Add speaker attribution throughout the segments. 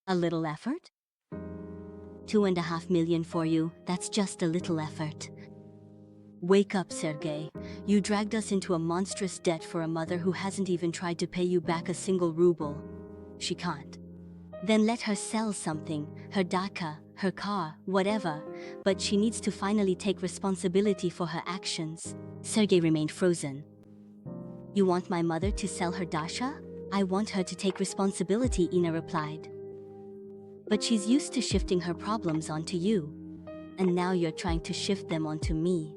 Speaker 1: A little effort? 2.5 million for you, that's just a little effort. Wake up, Sergey. You dragged us into a monstrous debt for a mother who hasn't even tried to pay you back a single ruble. She can't. Then let her sell something, her daka, her car, whatever, but she needs to finally take responsibility for her actions. Sergey remained frozen. You want my mother to sell her dasha? I want her to take responsibility, Ina replied. But she's used to shifting her problems onto you. And now you're trying to shift them onto me.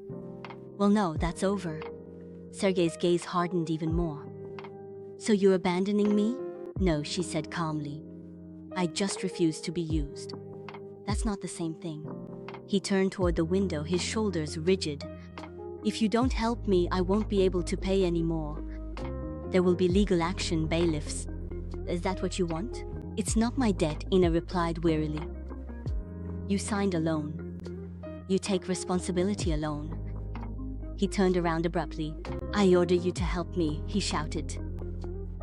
Speaker 1: Well, no, that's over. Sergey's gaze hardened even more. So you're abandoning me? No, she said calmly. I just refuse to be used. That's not the same thing. He turned toward the window, his shoulders rigid. If you don't help me, I won't be able to pay anymore. There will be legal action, bailiffs. Is that what you want? It's not my debt, Ina replied wearily. You signed a loan. You take responsibility alone. He turned around abruptly. I order you to help me, he shouted.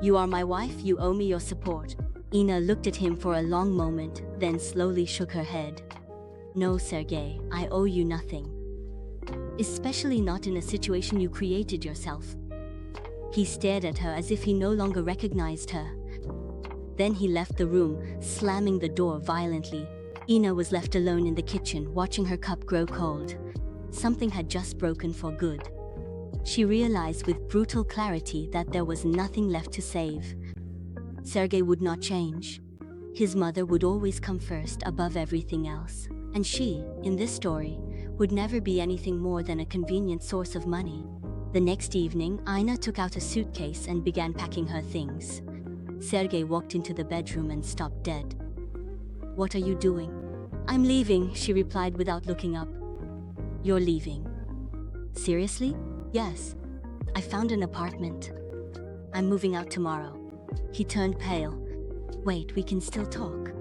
Speaker 1: You are my wife, you owe me your support. Ina looked at him for a long moment, then slowly shook her head. No, Sergey, I owe you nothing. Especially not in a situation you created yourself. He stared at her as if he no longer recognized her. Then he left the room, slamming the door violently. Ina was left alone in the kitchen, watching her cup grow cold. Something had just broken for good. She realized with brutal clarity that there was nothing left to save. Sergey would not change. His mother would always come first above everything else. And she, in this story, would never be anything more than a convenient source of money. The next evening, Ina took out a suitcase and began packing her things. Sergey walked into the bedroom and stopped dead. What are you doing? I'm leaving, she replied without looking up. You're leaving? Seriously? Yes. I found an apartment. I'm moving out tomorrow. He turned pale. Wait, we can still talk.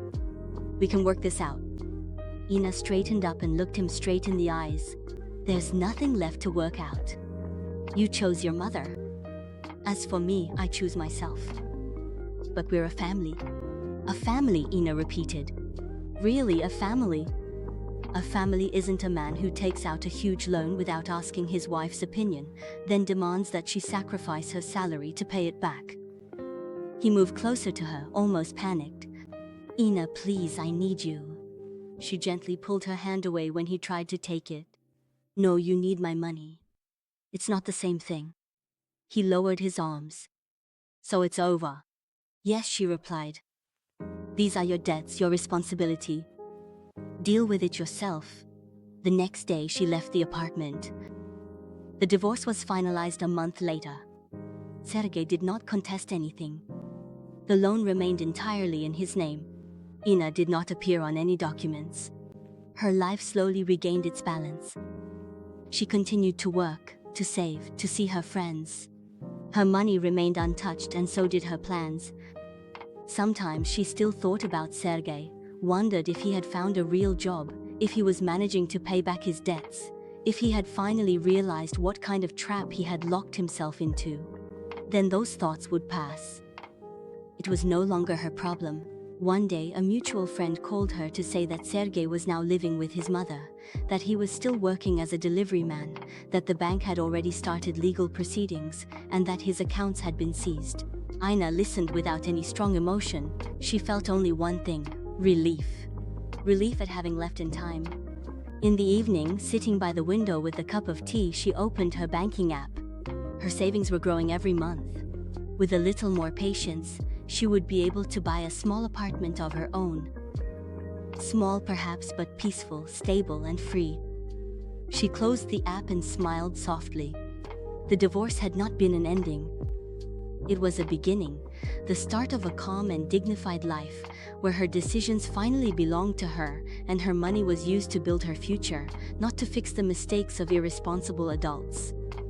Speaker 1: We can work this out. Ina straightened up and looked him straight in the eyes. There's nothing left to work out. You chose your mother. As for me, I choose myself. But we're a family. A family, Ina repeated. Really, a family? A family isn't a man who takes out a huge loan without asking his wife's opinion, then demands that she sacrifice her salary to pay it back. He moved closer to her, almost panicked. Ina, please, I need you. She gently pulled her hand away when he tried to take it. No, you need my money. It's not the same thing. He lowered his arms. So it's over. Yes, she replied. These are your debts, your responsibility. Deal with it yourself. The next day, she left the apartment. The divorce was finalized a month later. Sergey did not contest anything. The loan remained entirely in his name. Ina did not appear on any documents. Her life slowly regained its balance. She continued to work, to save, to see her friends. Her money remained untouched, and so did her plans. Sometimes she still thought about Sergey, wondered if he had found a real job, if he was managing to pay back his debts, if he had finally realized what kind of trap he had locked himself into. Then those thoughts would pass. It was no longer her problem. One day, a mutual friend called her to say that Sergey was now living with his mother, that he was still working as a delivery man, that the bank had already started legal proceedings, and that his accounts had been seized. Ina listened without any strong emotion. She felt only one thing: relief. Relief at having left in time. In the evening, sitting by the window with a cup of tea, she opened her banking app. Her savings were growing every month. With a little more patience, she would be able to buy a small apartment of her own. Small perhaps, but peaceful, stable and free. She closed the app and smiled softly. The divorce had not been an ending. It was a beginning, the start of a calm and dignified life, where her decisions finally belonged to her, and her money was used to build her future, not to fix the mistakes of irresponsible adults.